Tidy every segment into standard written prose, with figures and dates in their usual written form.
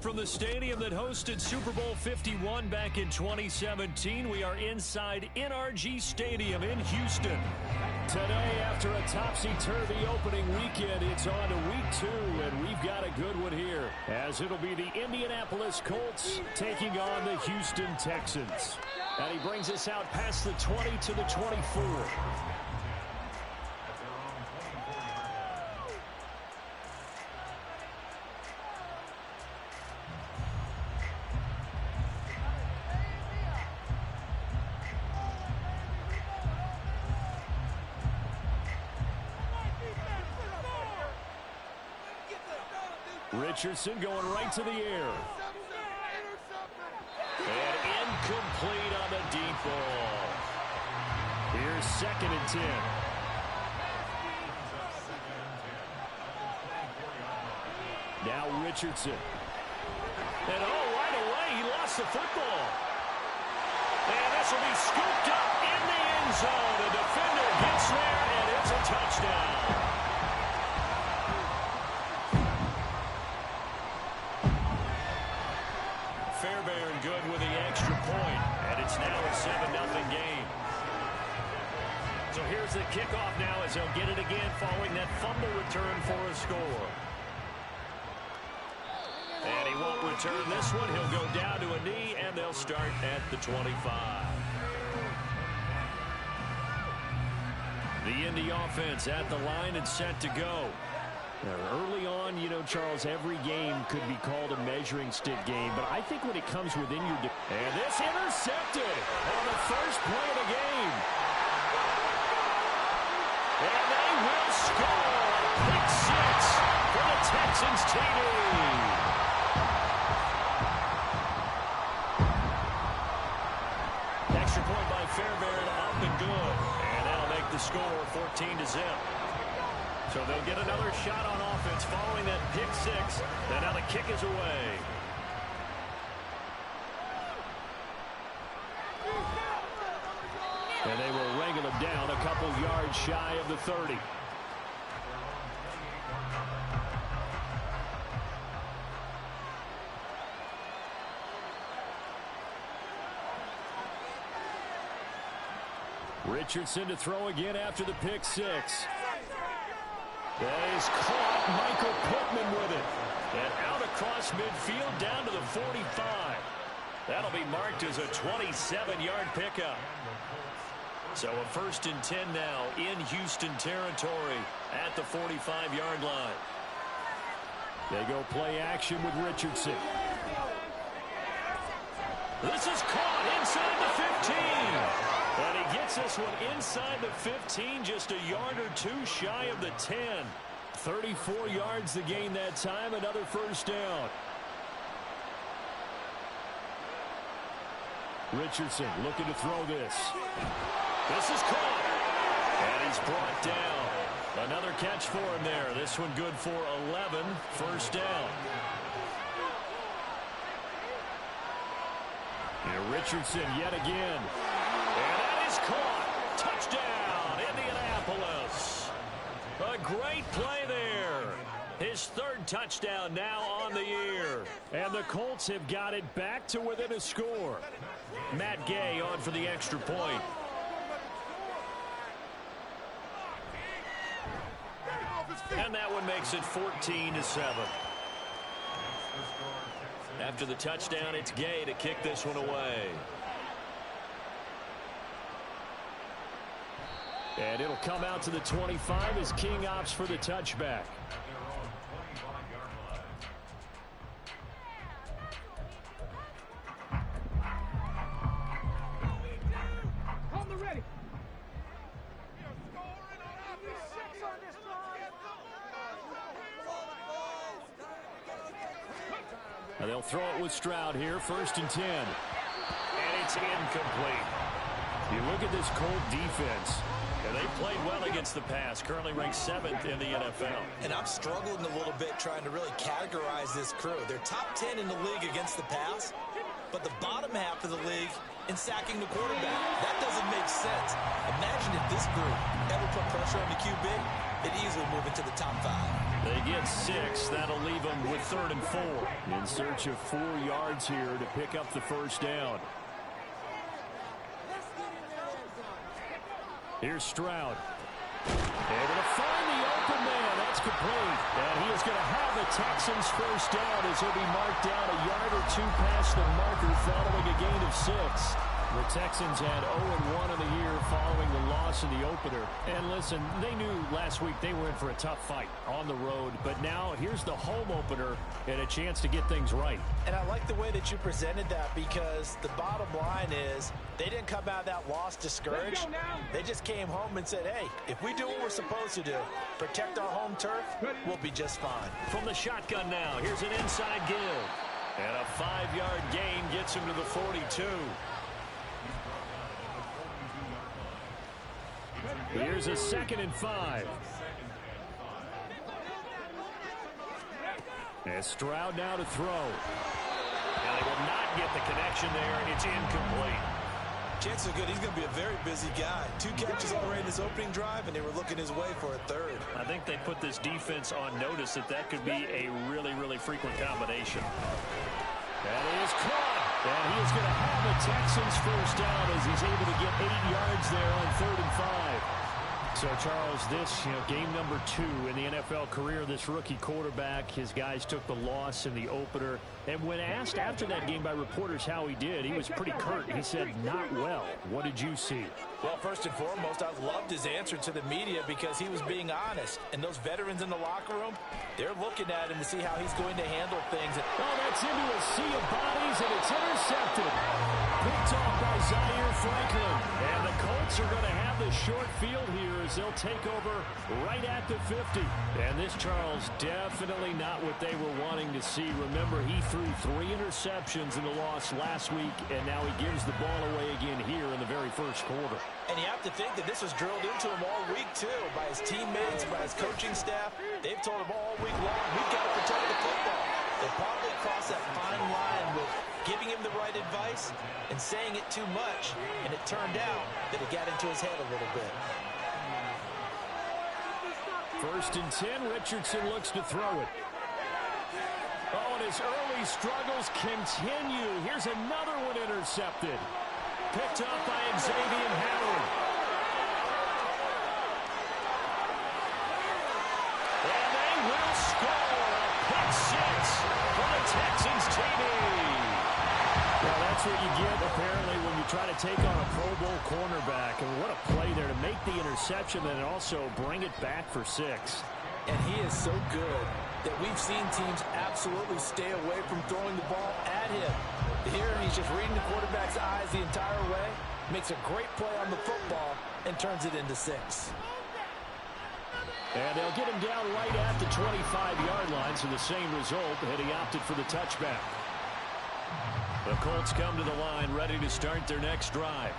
from the stadium that hosted Super Bowl 51 back in 2017. We are inside NRG Stadium in Houston. Today, after a topsy-turvy opening weekend, it's on to week 2, and we've got a good one here, as it'll be the Indianapolis Colts taking on the Houston Texans. And he brings us out past the 20 to the 24. Richardson going right to the air. And incomplete on the deep ball. Here's 2nd and 10. Now Richardson. And right away he lost the football. And this will be scooped up in the end zone. The defender gets there, and it's a touchdown. Fairbairn good with the extra point, and it's now a 7-0 game. So here's the kickoff now as they'll get it again following that fumble return for a score. And he won't return this one. He'll go down to a knee, and they'll start at the 25. The Indy offense at the line and set to go. Early on, you know, Charles, every game could be called a measuring stick game, but I think when it comes within your... And this intercepted on the first play of the game. And they will score. Pick 6 for the Texans TD. Extra point by Fairbairn, up and good. And that'll make the score 14-0. So they'll get another shot on offense following that pick 6. And now the kick is away. And they will wrangle him down a couple yards shy of the 30. Richardson to throw again after the pick 6. He's caught Michael Pittman with it. And out across midfield down to the 45. That'll be marked as a 27-yard pickup. So a 1st and 10 now in Houston territory at the 45-yard line. They go play action with Richardson. This is caught inside the 15. And he gets this one inside the 15, just a yard or 2 shy of the 10. 34 yards to gain that time, another 1st down. Richardson looking to throw this. This is caught. And he's brought down. Another catch for him there. This one good for 11, 1st down. And Richardson yet again. And that is caught. Touchdown, Indianapolis. A great play there. His 3rd touchdown now on the year. And the Colts have got it back to within a score. Matt Gay on for the extra point. And that one makes it 14-7. After the touchdown, it's Gay to kick this one away. And it'll come out to the 25 as King opts for the touchback. On the ready. And they'll throw it with Stroud here, 1st and 10. And it's incomplete. You look at this Colt defense. And they played well against the pass, currently ranked 7th in the NFL. And I'm struggling a little bit trying to really categorize this crew. They're top 10 in the league against the pass, but the bottom half of the league in sacking the quarterback. That doesn't make sense. Imagine if this group ever put pressure on the QB, it'd easily move into the top 5. They get 6. That'll leave them with 3rd and 4. In search of 4 yards here to pick up the first down. Here's Stroud. Able to find the open man. That's complete. And he is going to have the Texans first down as he'll be marked down a yard or 2 past the marker following a gain of 6. The Texans had 0-1 in the year following the loss in the opener. And listen, they knew last week they were in for a tough fight on the road. But now here's the home opener and a chance to get things right. And I like the way that you presented that, because the bottom line is they didn't come out of that loss discouraged. They just came home and said, hey, if we do what we're supposed to do, protect our home turf, we'll be just fine. From the shotgun now, here's an inside give. And a 5-yard gain gets him to the 42. Here's a 2nd and 5. And Stroud now to throw. And they will not get the connection there. It's incomplete. Chances are good he's going to be a very busy guy. 2 catches already in his opening drive, and they were looking his way for a 3rd. I think they put this defense on notice that could be a really, really frequent combination. That is caught. And he is going to have the Texans first down as he's able to get 8 yards there on 3rd and 5. So, Charles, this, game number 2 in the NFL career, this rookie quarterback, his guys took the loss in the opener. And when asked after that game by reporters how he did, he was pretty curt. He said, not well. What did you see? Well, first and foremost, I loved his answer to the media because he was being honest. And those veterans in the locker room, they're looking at him to see how he's going to handle things. Oh, that's into a sea of bodies, and it's intercepted. Picked off by Zaire Franklin. And the Colts are going to have the short field here as they'll take over right at the 50. And this, Charles, definitely not what they were wanting to see. Remember, he threw 3 interceptions in the loss last week, and now he gives the ball away again here in the very first quarter. And you have to think that this was drilled into him all week, too, by his teammates, by his coaching staff. They've told him all week long, we've got to protect the football. They probably crossed that fine line with giving him the right advice and saying it too much, and it turned out that it got into his head a little bit. 1st and 10, Richardson looks to throw it. Oh, and his early struggles continue. Here's another one intercepted. Picked up by Xavier Howard. And they will score a pick 6 for the Texans TV. Well, that's what you get, apparently, when you try to take on a Pro Bowl cornerback. And what a play there to make the interception and also bring it back for 6. And he is so good that we've seen teams absolutely stay away from throwing the ball at him. Here, he's just reading the quarterback's eyes the entire way, makes a great play on the football, and turns it into 6. And they'll get him down right at the 25-yard line, so the same result, and he opted for the touchback. The Colts come to the line, ready to start their next drive.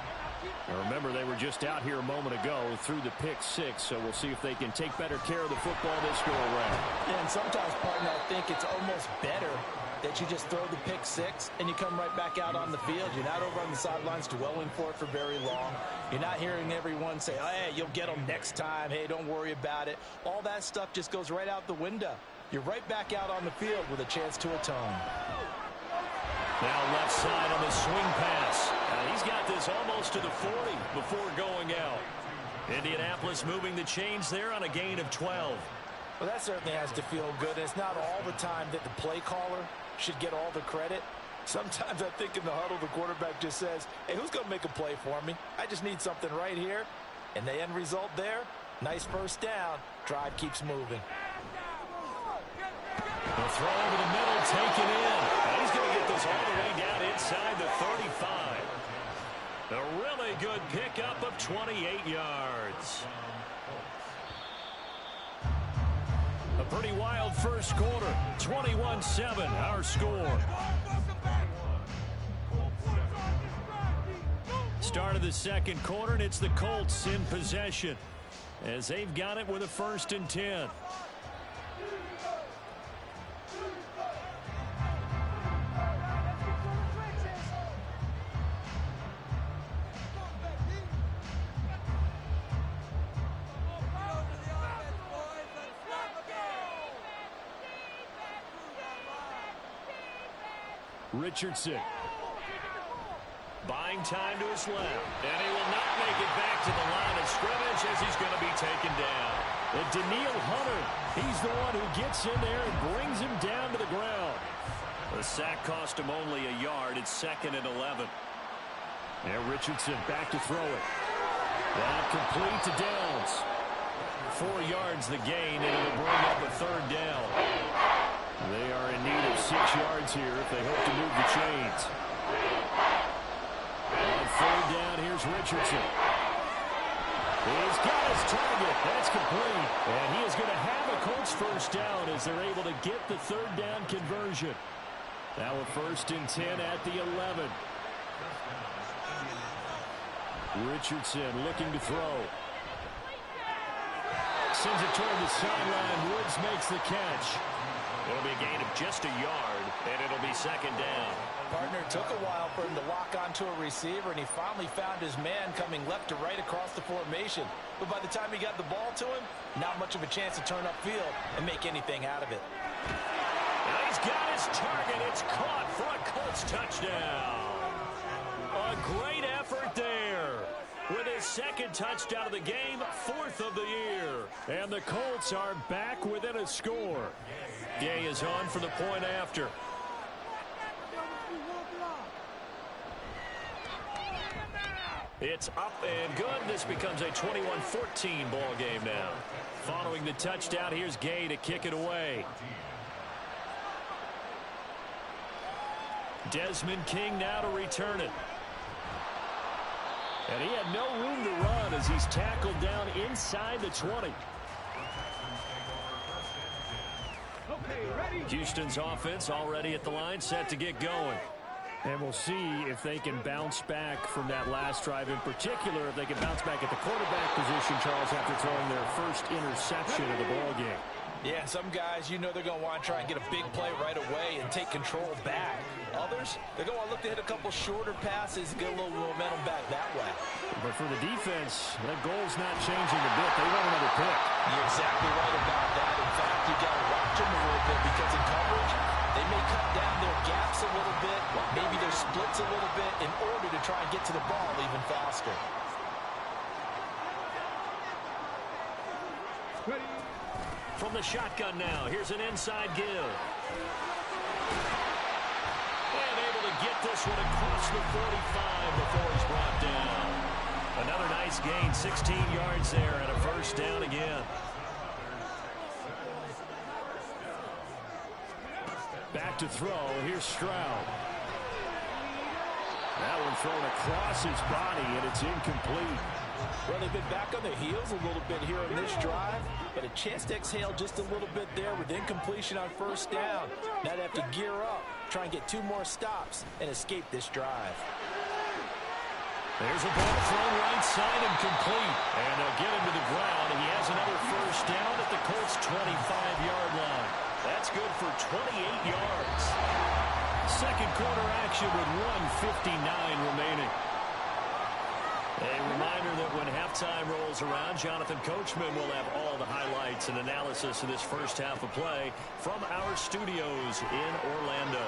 Now remember, they were just out here a moment ago through the pick 6, so we'll see if they can take better care of the football this go around. And sometimes, partner, I think it's almost better that you just throw the pick 6 and you come right back out on the field. You're not over on the sidelines dwelling for it for very long. You're not hearing everyone say, oh, hey, you'll get them next time. Hey, don't worry about it. All that stuff just goes right out the window. You're right back out on the field with a chance to atone. Now left side on the swing pass. He's got this almost to the 40 before going out. Indianapolis moving the chains there on a gain of 12. Well, that certainly has to feel good. It's not all the time that the play caller should get all the credit. Sometimes I think in the huddle, the quarterback just says, hey, who's going to make a play for me? I just need something right here. And the end result there, nice first down. Drive keeps moving. The throw over the middle, taken in. And he's going to get this all the way down inside the 35. A really good pickup of 28 yards. A pretty wild first quarter. 21-7, our score. Start of the second quarter, and it's the Colts in possession as they've got it with a 1st and 10. Richardson. Buying time to his left. And he will not make it back to the line of scrimmage as he's going to be taken down. And Daniil Hunter, he's the one who gets in there and brings him down to the ground. The sack cost him only a yard. It's 2nd and 11. And Richardson back to throw it. That complete to Downs. 4 yards the gain, and it'll bring up a 3rd down. They are in need of 6 yards here if they hope to move the chains. On 3rd down, here's Richardson. He's got his target. That's complete. And he is going to have a Colts 1st down as they're able to get the 3rd down conversion. Now a 1st and 10 at the 11. Richardson looking to throw. Sends it toward the sideline. Woods makes the catch. It'll be a gain of just a yard, and it'll be 2nd down. Partner, took a while for him to lock onto a receiver, and he finally found his man coming left to right across the formation. But by the time he got the ball to him, not much of a chance to turn upfield and make anything out of it. Now he's got his target. It's caught for a Colts touchdown. A great effort there. With his 2nd touchdown of the game, 4th of the year. And the Colts are back within a score. Gay is on for the point after. It's up and good. This becomes a 21-14 ball game now. Following the touchdown, here's Gay to kick it away. Desmond King now to return it. And he had no room to run as he's tackled down inside the 20. Houston's offense already at the line, set to get going. And we'll see if they can bounce back from that last drive. In particular, if they can bounce back at the quarterback position, Charles, after throwing their first interception of the ball game. Yeah, some guys, you know they're going to want to try and get a big play right away and take control back. Others, they're going to look to hit a couple shorter passes and get a little momentum back that way. But for the defense, that goal's not changing a bit. They want another pick. You're exactly right about that. In fact, you got to watch them a little bit because in coverage, they may cut down their gaps a little bit, maybe their splits a little bit in order to try and get to the ball even faster. From the shotgun now, here's an inside give. And able to get this one across the 45 before he's brought down. Another nice gain, 16 yards there and a 1st down again. Back to throw, here's Stroud. That one thrown across his body, and it's incomplete. Well, they've been back on their heels a little bit here in this drive, but a chance to exhale just a little bit there with incompletion on 1st down. Now they have to gear up, try and get 2 more stops, and escape this drive. There's a ball thrown right side and complete. And they'll get him to the ground, and he has another 1st down at the Colts' 25-yard line. That's good for 28 yards. 2nd quarter action with 1:59 remaining. A reminder that when halftime rolls around, Jonathan Coachman will have all the highlights and analysis of this 1st half of play from our studios in Orlando.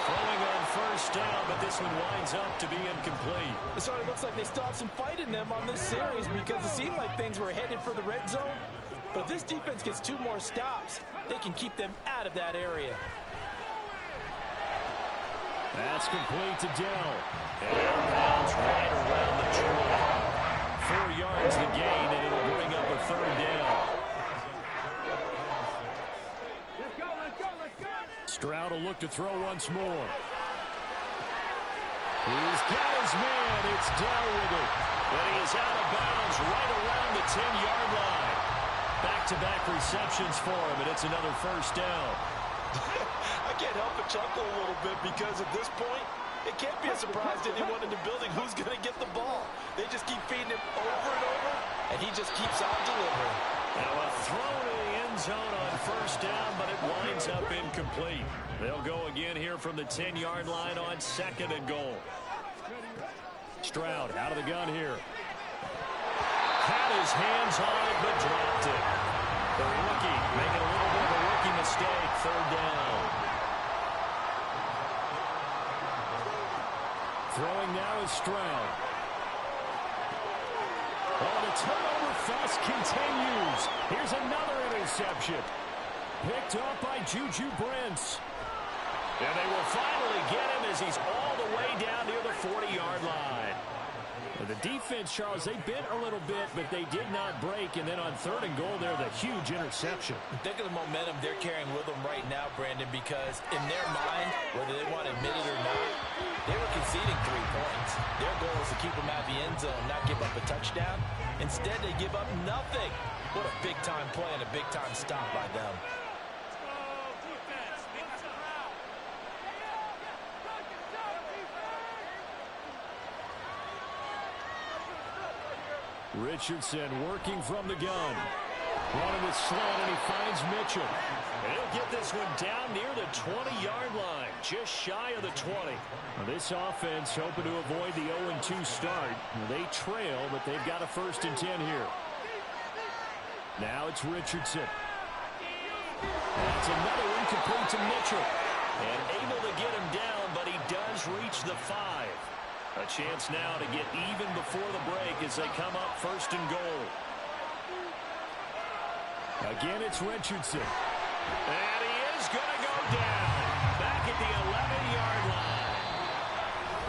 Throwing on 1st down, but this one winds up to be incomplete. So it looks like they still have some fight in them on this series because it seemed like things were headed for the red zone. But if this defense gets 2 more stops, they can keep them out of that area. That's complete to Dell. And bounds right around the tree. 4 yards the gain, and it'll bring up a 3rd down. Let's go, let's go, let's go. Stroud will look to throw once more. He's got his man. It's Dell with it. But he is out of bounds right around the 10-yard line. Back-to-back receptions for him, and it's another 1st down. I can't help but chuckle a little bit because at this point, it can't be a surprise to anyone in the building who's going to get the ball. They just keep feeding him over and over, and he just keeps on delivering. Now a throw to the end zone on 1st down, but it winds up incomplete. They'll go again here from the 10-yard line on 2nd and goal. Stroud out of the gun here. Had his hands on it, but dropped it. The rookie making a little bit of a rookie mistake. 3rd down. Throwing now is Stroud. Oh, the turnover fest continues. Here's another interception. Picked up by Juju Brents. And they will finally get him as he's all the way down near the 40-yard line. And the defense, Charles, they bit a little bit, but they did not break. And then on 3rd and goal, they're the huge interception. Think of the momentum they're carrying with them right now, Brandon, because in their mind, whether they want to admit it or not, they were conceding 3 points. Their goal is to keep them out of the end zone, not give up a touchdown. Instead, they give up nothing. What a big-time play and a big-time stop by them. Richardson working from the gun. Running with slant, and he finds Mitchell. And he'll get this one down near the 20-yard line, just shy of the 20. Now this offense hoping to avoid the 0-2 start. They trail, but they've got a 1st and 10 here. Now it's Richardson. That's another incomplete to Mitchell. And able to get him down, but he does reach the 5. A chance now to get even before the break as they come up 1st and goal. Again, it's Richardson. And he is going to go down. Back at the 11-yard line.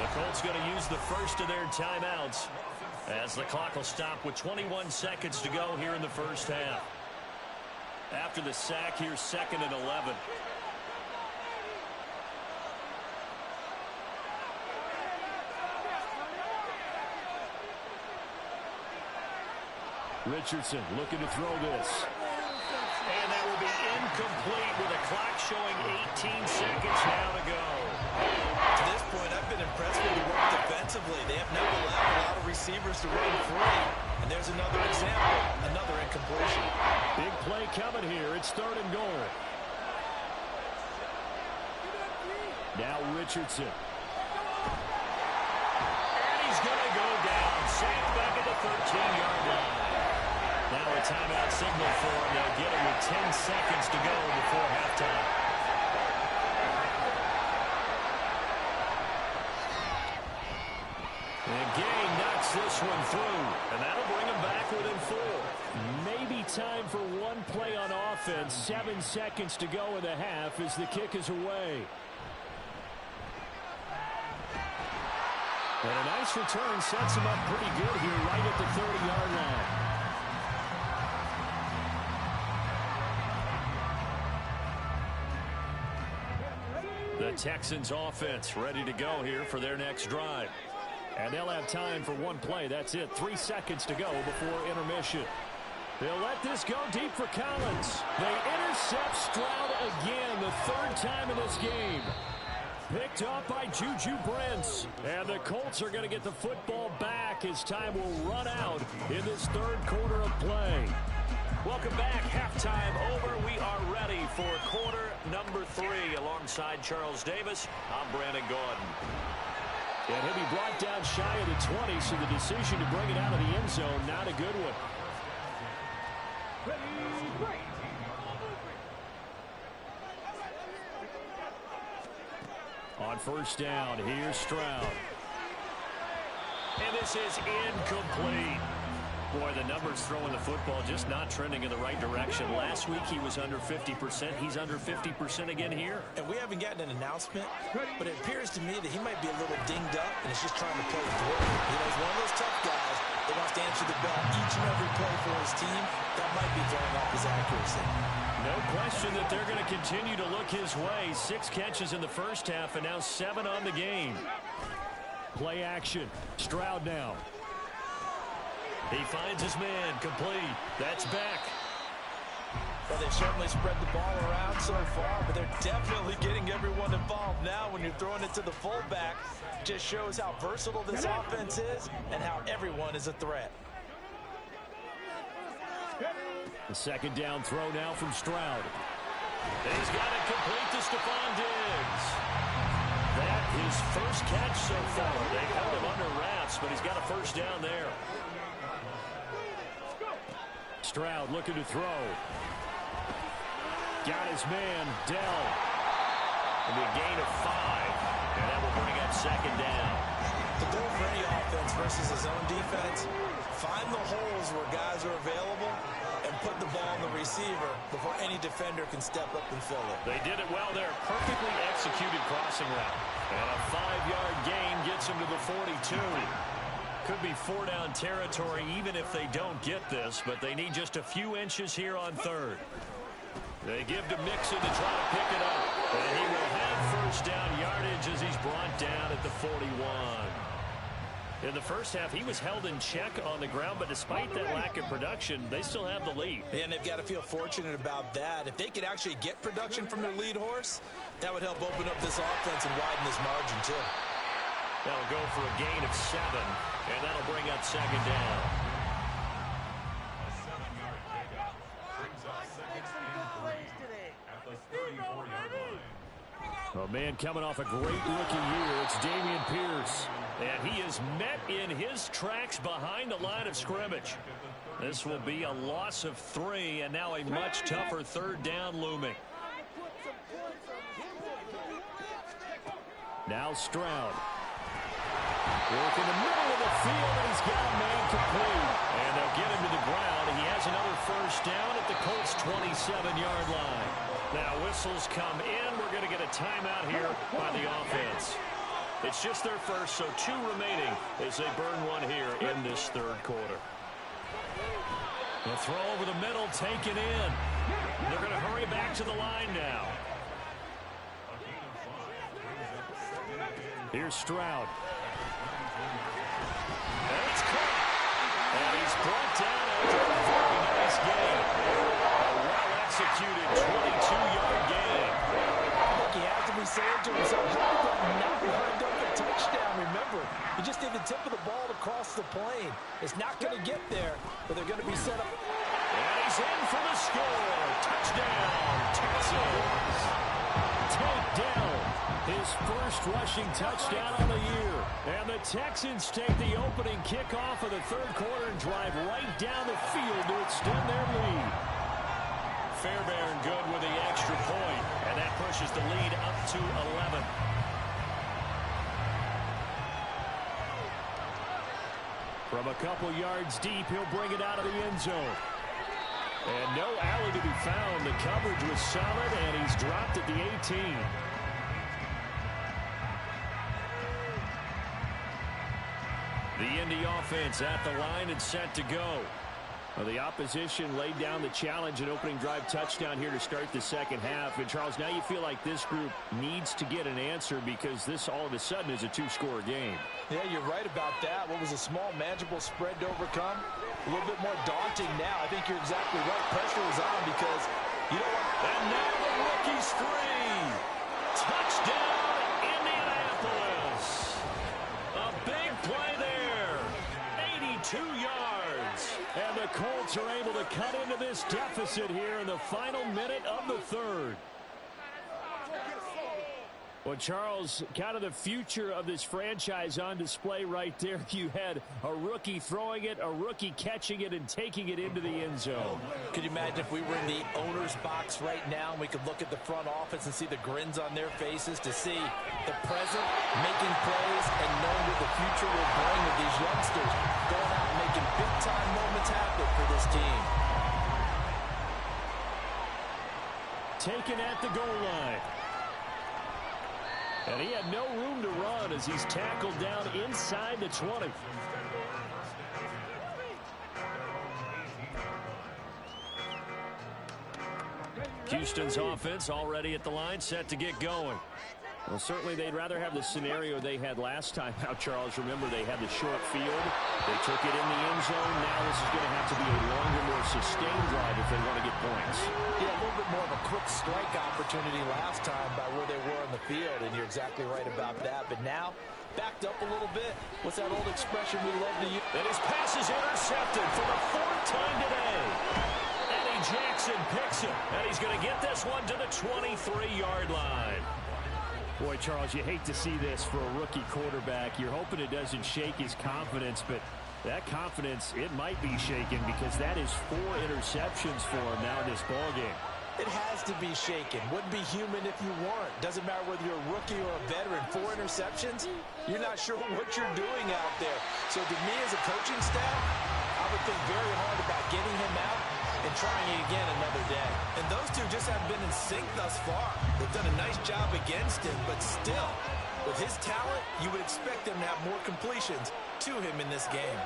The Colts going to use the first of their timeouts as the clock will stop with 21 seconds to go here in the 1st half. After the sack, here's 2nd and 11. Richardson looking to throw this. And that will be incomplete with the clock showing 18 seconds now to go. To this point, I've been impressed with the work defensively. They have not allowed a lot of receivers to run free. And there's another example, another incompletion. Big play coming here. It's 3rd and goal. Now Richardson. And he's going to go down. Sacked back at the 13-yard line. Now a timeout signal for him. They'll get him with 10 seconds to go before halftime. And Gay knocks this one through, and that'll bring him back within 4. Maybe time for one play on offense. 7 seconds to go in the half as the kick is away. And a nice return sets him up pretty good here right at the 30-yard line. The Texans offense ready to go here for their next drive. And they'll have time for one play. That's it. 3 seconds to go before intermission. They'll let this go deep for Collins. They intercept Stroud again, the 3rd time in this game. Picked up by Juju Brents. And the Colts are going to get the football back as time will run out in this 3rd quarter of play. Welcome back. Halftime over. We are ready for quarter number 3. Alongside Charles Davis, I'm Brandon Gordon. And he'll be brought down shy of the 20, so the decision to bring it out of the end zone, not a good one. On 1st down, here's Stroud. And this is incomplete. Boy, the numbers throwing the football just not trending in the right direction. Last week he was under 50%. He's under 50% again here. And we haven't gotten an announcement, but it appears to me that he might be a little dinged up and is just trying to play through. You know, he's one of those tough guys that wants to answer the bell each and every play for his team. That might be throwing off his accuracy. No question that they're going to continue to look his way. 6 catches in the 1st half and now 7 on the game. Play action. Stroud now. He finds his man, complete. That's back. Well, they've certainly spread the ball around so far, but they're definitely getting everyone involved now when you're throwing it to the fullback. Just shows how versatile this offense is and how everyone is a threat. The 2nd down throw now from Stroud. He's got it complete to Stephon Diggs. That his 1st catch so far. They held him under wraps, but he's got a 1st down there. Stroud looking to throw. Got his man, Dell. It'll be a gain of 5, and that will bring up second down. The goal for any offense versus his own defense, find the holes where guys are available and put the ball on the receiver before any defender can step up and fill it. They did it well there. Perfectly executed crossing route. And a 5-yard gain gets him to the 42. Could be 4-down territory even if they don't get this, but they need just a few inches here on third. They give to Mixon to try to pick it up. And he will have first down yardage as he's brought down at the 41. In the first half, he was held in check on the ground, but despite that lack of production, they still have the lead. And they've got to feel fortunate about that. If they could actually get production from their lead horse, that would help open up this offense and widen this margin, too. That'll go for a gain of 7, and that'll bring up second down. A 7-yard pickup brings up second and 3 at the 34-yard line. A man coming off a great rookie year, it's Dameon Pierce. And he is met in his tracks behind the line of scrimmage. This will be a loss of 3, and now a much tougher third down looming. Now Stroud. Work in the middle of the field, and he's got a man complete. And they'll get him to the ground. He has another first down at the Colts' 27-yard line. Now whistles come in. We're going to get a timeout here by the offense. It's just their first, so 2 remaining as they burn one here in this third quarter. The throw over the middle, taken in. They're going to hurry back to the line now. Here's Stroud. And it's caught. And he's brought down after a very nice gain. A well-executed 22-yard gain. He has to be saying to himself, how did that not wind up a touchdown? Remember, he just did the tip of the ball across the plane. It's not going to get there, but they're going to be set up. And he's in for the score. Touchdown, Texans. Take Dell, his first rushing touchdown on the year. And the Texans take the opening kickoff of the third quarter and drive right down the field to extend their lead. Fairbairn good with the extra point, and that pushes the lead up to 11. From a couple yards deep, he'll bring it out of the end zone. And no alley to be found. The coverage was solid, and he's dropped at the 18. The Indy offense at the line and set to go. Well, the opposition laid down the challenge and opening drive touchdown here to start the second half. And, Charles, now you feel like this group needs to get an answer because this all of a sudden is a 2-score game. Yeah, you're right about that. What was a small, manageable spread to overcome? A little bit more daunting now. I think you're exactly right. Pressure is on because you know what? And now the rookie's free. Touchdown, Indianapolis. A big play there. 82 yards. And the Colts are able to cut into this deficit here in the final minute of the third. Well, Charles, kind of the future of this franchise on display right there. You had a rookie throwing it, a rookie catching it, and taking it into the end zone. Could you imagine if we were in the owner's box right now and we could look at the front office and see the grins on their faces to see the present, making plays, and knowing what the future will bring with these youngsters going out and making big-time moments happen for this team. Taken at the goal line. And he had no room to run as he's tackled down inside the 20. Houston's offense already at the line, set to get going. Well, certainly they'd rather have the scenario they had last time out, Charles. Remember, they had the short field. They took it in the end zone. Now this is going to have to be a longer, more sustained drive if they want to get points. Yeah, a little bit more of a quick strike opportunity last time by where they were on the field, and you're exactly right about that. But now, backed up a little bit. What's that old expression we love to use? And his pass is intercepted for the 4th time today. Eddie Jackson picks it, and he's going to get this one to the 23-yard line. Boy, Charles, you hate to see this for a rookie quarterback. You're hoping it doesn't shake his confidence, but that confidence, it might be shaken because that is 4 interceptions for him now in this ballgame. It has to be shaken. Wouldn't be human if you weren't. Doesn't matter whether you're a rookie or a veteran. 4 interceptions, you're not sure what you're doing out there. So to me as a coaching staff, I would think very hard about getting him out and trying it again another day. And those two just haven't been in sync thus far. They've done a nice job against him, but still, with his talent, you would expect them to have more completions to him in this game.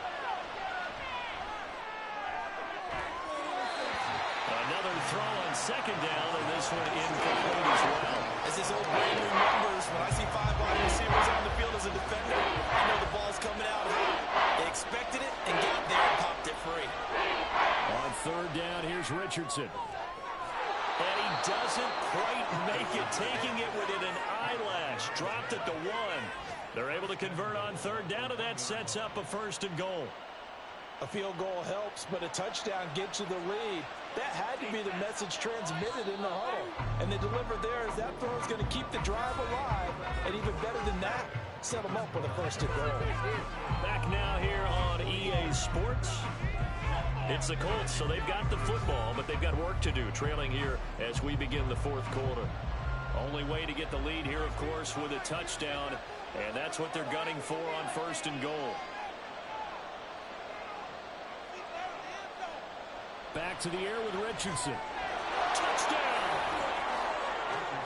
Another throw on second down, and this one incomplete as well. As this old brain remembers, when I see 5 wide receivers on the field as a defender, I know the ball's coming out high. They expected it and got there and popped it free. On third down, here's Richardson. And he doesn't quite make it, taking it within an eyelash. Dropped at the 1. They're able to convert on third down, and that sets up a 1st and goal. A field goal helps, but a touchdown gets you the lead. That had to be the message transmitted in the huddle. And they delivered there as that throw is going to keep the drive alive. And even better than that, set them up with a 1st and goal. Back now here on EA Sports. It's the Colts, so they've got the football, but they've got work to do, trailing here as we begin the 4th quarter. Only way to get the lead here, of course, with a touchdown, and that's what they're gunning for on 1st and goal. Back to the air with Richardson. Touchdown!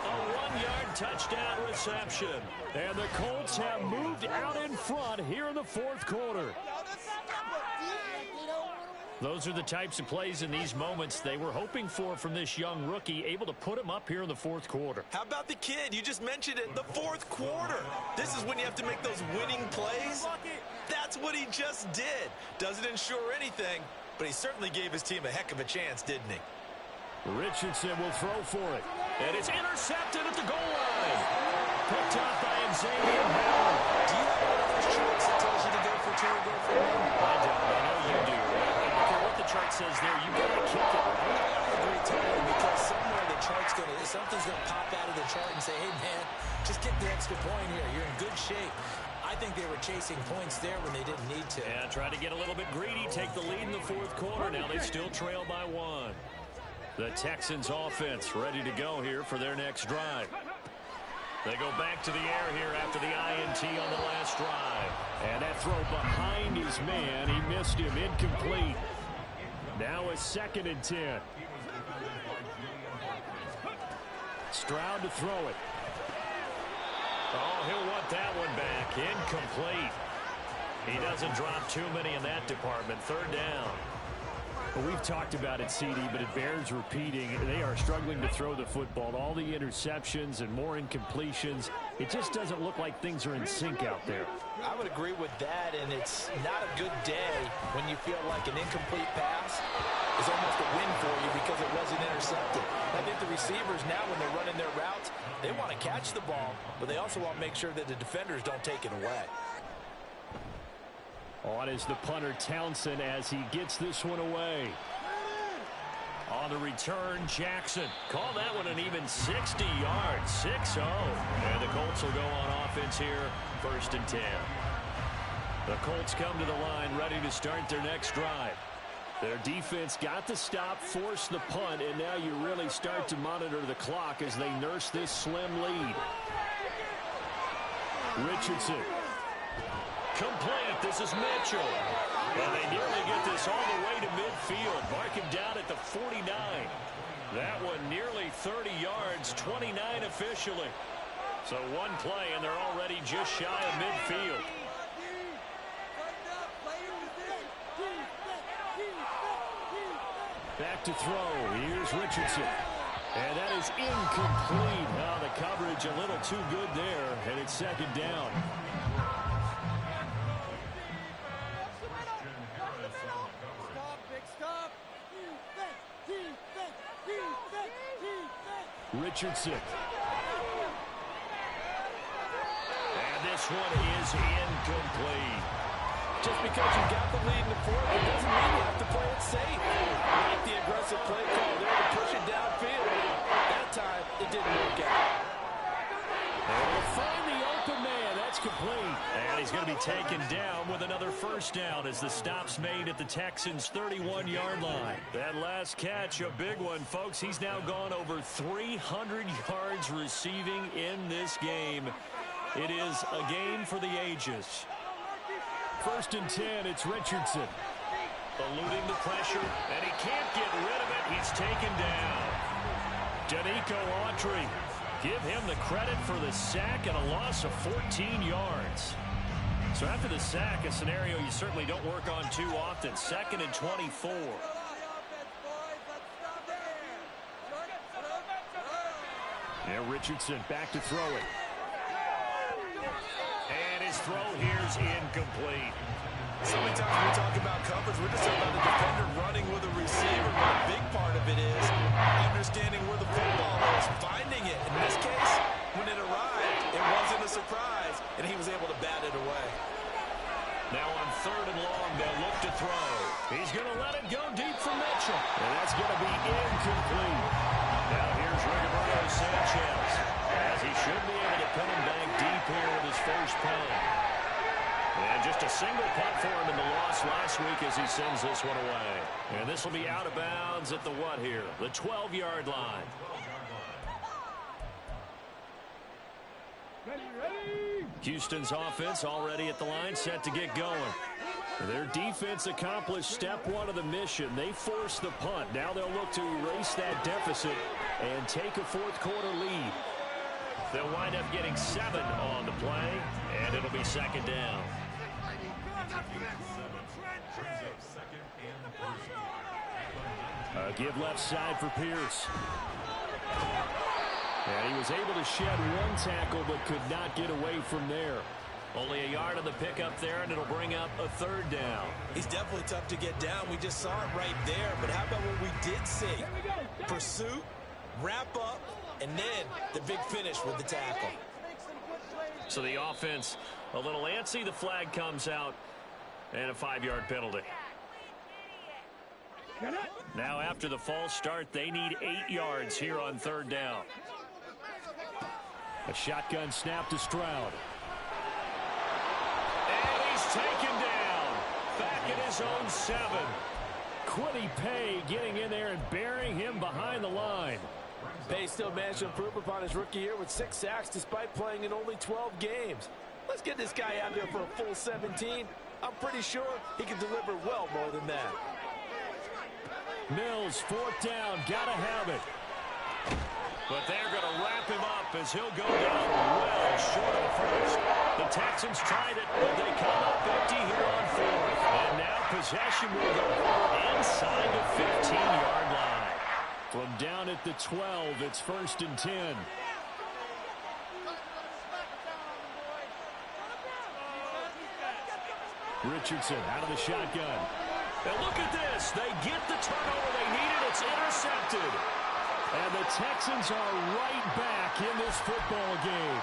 A 1-yard touchdown reception. And the Colts have moved out in front here in the 4th quarter. Those are the types of plays in these moments they were hoping for from this young rookie, able to put him up here in the 4th quarter. How about the kid? You just mentioned it, the 4th quarter. This is when you have to make those winning plays. That's what he just did. Doesn't ensure anything, but he certainly gave his team a heck of a chance, didn't he? Richardson will throw for it. And it's intercepted at the goal line. Picked off by Xavier Howard. Do you have one of those charts that tells you to go for 2 or go for 1? I don't. I know you do. I don't care what the chart says there. You got to kick it. I agree totally, because somewhere the chart's something's going to pop out of the chart and say, hey, man, just get the extra point here. You're in good shape. I think they were chasing points there when they didn't need to. Yeah, try to get a little bit greedy, take the lead in the 4th quarter. Now they still trail by 1. The Texans offense ready to go here for their next drive. They go back to the air here after the INT on the last drive. And that throw behind his man, he missed him, incomplete. Now a 2nd and 10. Stroud to throw it. Oh, he'll want that one back. Incomplete. He doesn't drop too many in that department. 3rd down. Well, we've talked about it, CD, but it bears repeating. They are struggling to throw the football. All the interceptions and more incompletions. It just doesn't look like things are in sync out there. I would agree with that, and it's not a good day when you feel like an incomplete pass is almost a win for you because it wasn't intercepted. I think the receivers now, when they're running their routes, they want to catch the ball, but they also want to make sure that the defenders don't take it away. On is the punter Townsend as he gets this one away. On the return, Jackson. Call that one an even 60 yards, 6-0. And the Colts will go on offense here, 1st and 10. The Colts come to the line ready to start their next drive. Their defense got the stop, forced the punt, and now you really start to monitor the clock as they nurse this slim lead. Richardson. Complete. This is Mitchell. And they nearly get this all the way to midfield. Mark him down at the 49. That one nearly 30 yards, 29 officially. So one play, and they're already just shy of midfield. Back to throw. Here's Richardson. And that is incomplete. Oh, the coverage a little too good there, and it's 2nd down. Richardson. And this one is incomplete. Just because you got the lead in the 4th, it doesn't mean you have to play it safe. I like the aggressive play call there to push it downfield. That time, it didn't work out. Able to find the open man. That's complete. And he's going to be taken down with another first down as the stop's made at the Texans' 31-yard line. That last catch, a big one, folks. He's now gone over 300 yards receiving in this game. It is a game for the ages. 1st and 10, it's Richardson. Eluding the pressure, and he can't get rid of it. He's taken down. Danico Autry. Give him the credit for the sack and a loss of 14 yards. So after the sack, a scenario you certainly don't work on too often. 2nd and 24. Yeah, Richardson back to throw it. And his throw here's incomplete. So many times we talk about coverage, we're just talking about the defender running with a receiver, but a big part of it is understanding where the football is, finding it. In this case, when it arrived, it wasn't a surprise, and he was able to bat it away. Now on 3rd and long, they'll look to throw. He's going to let it go deep for Mitchell, and that's going to be incomplete. Now here's Rigoberto Sanchez, as he should be able to put him back deep here with his first punt. And just a single punt for him in the loss last week as he sends this one away. And this will be out of bounds at the what here? The 12-yard line. Houston's offense already at the line, set to get going. Their defense accomplished step 1 of the mission. They forced the punt. Now they'll look to erase that deficit and take a 4th quarter lead. They'll wind up getting 7 on the play, and it'll be 2nd down. Give left side for Pierce. And he was able to shed 1 tackle but could not get away from there. Only a yard on the pickup there, and it'll bring up a 3rd down. He's definitely tough to get down. We just saw it right there. But how about what we did see? Pursuit, wrap up, and then the big finish with the tackle. So the offense a little antsy. The flag comes out, and a 5-yard penalty. Now after the false start, they need 8 yards here on 3rd down. A shotgun snap to Stroud. And he's taken down. Back at his own 7. Quiddy Pay getting in there and burying him behind the line. Pay still managed to improve upon his rookie year with 6 sacks despite playing in only 12 games. Let's get this guy out there for a full 17. I'm pretty sure he can deliver well more than that. Mills, 4th down, gotta have it. But they're going to wrap him up as he'll go down well short of first. The Texans tried it, but they come up empty here on 4th. And now possession will go inside the 15-yard line. From down at the 12, it's 1st and 10. Richardson out of the shotgun. And look at this. They get the turnover they needed. It's intercepted. And the Texans are right back in this football game.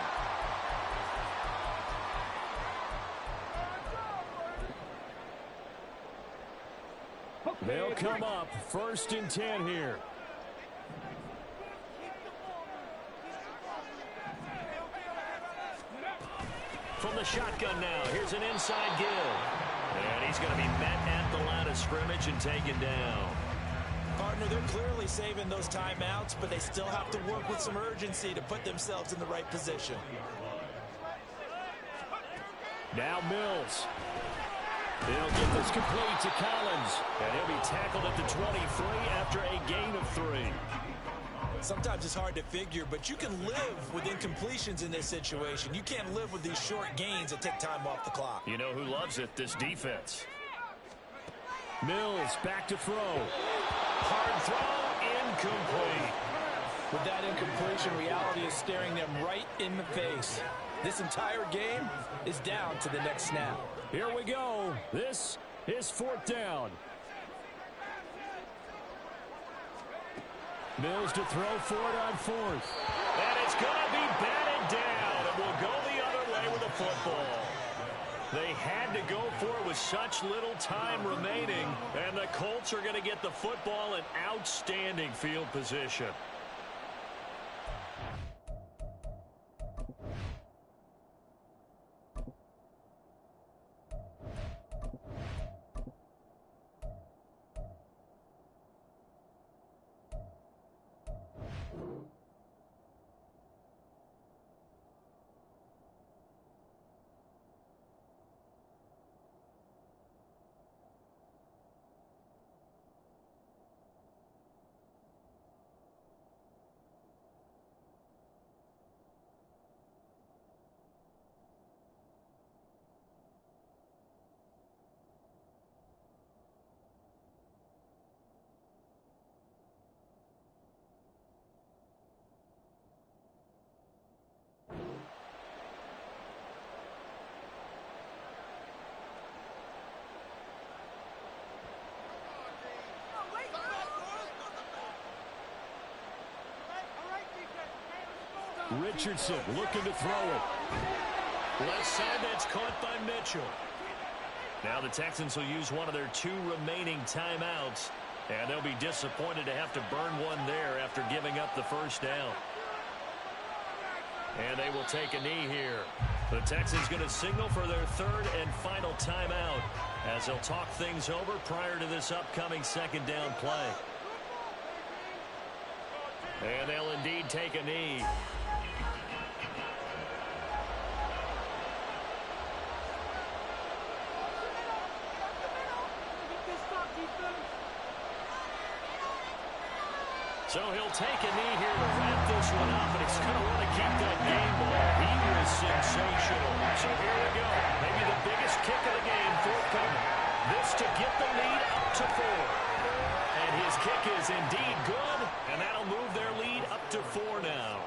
They'll come up 1st and 10 here. From the shotgun now, here's an inside give. And he's going to be met at the line of scrimmage and taken down. Partner, they're clearly saving those timeouts, but they still have to work with some urgency to put themselves in the right position. Now Mills. They'll get this complete to Collins. And he'll be tackled at the 23 after a gain of 3. Sometimes it's hard to figure, but you can live with incompletions in this situation. You can't live with these short gains that take time off the clock. You know who loves it? This defense. Mills back to throw. Hard throw, incomplete. With that incompletion, reality is staring them right in the face. This entire game is down to the next snap. Here we go. This is 4th down. Mills to throw for it on 4th. And it's going to be batted down. It will go the other way with the football. They had to go for it with such little time remaining. And the Colts are going to get the football in outstanding field position. Richardson looking to throw it. Left side, that's caught by Mitchell. Now the Texans will use one of their 2 remaining timeouts. And they'll be disappointed to have to burn one there after giving up the first down. And they will take a knee here. The Texans going to signal for their 3rd and final timeout as they'll talk things over prior to this upcoming 2nd down play. And they'll indeed take a knee. So he'll take a knee here to wrap this one up, and he's going to want to keep that game ball. He was sensational. So here we go. Maybe the biggest kick of the game forthcoming. This to get the lead up to 4. And his kick is indeed good, and that'll move their lead up to 4 now.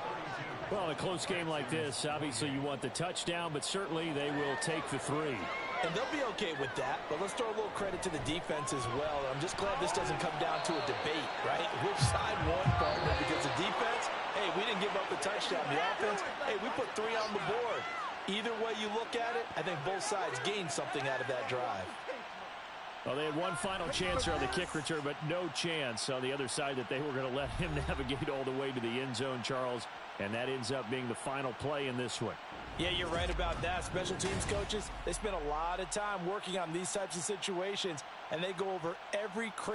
Well, in a close game like this, obviously you want the touchdown, but certainly they will take the 3. And they'll be okay with that, but let's throw a little credit to the defense as well. I'm just glad this doesn't come down to a debate, right? Which side won, partner? Because the defense, hey, we didn't give up the touchdown. The offense, hey, we put 3 on the board. Either way you look at it, I think both sides gained something out of that drive. Well, they had one final chance on the kick return, but no chance on the other side that they were going to let him navigate all the way to the end zone, Charles. And that ends up being the final play in this one. Yeah, you're right about that. Special teams coaches, they spend a lot of time working on these types of situations, and they go over every crazy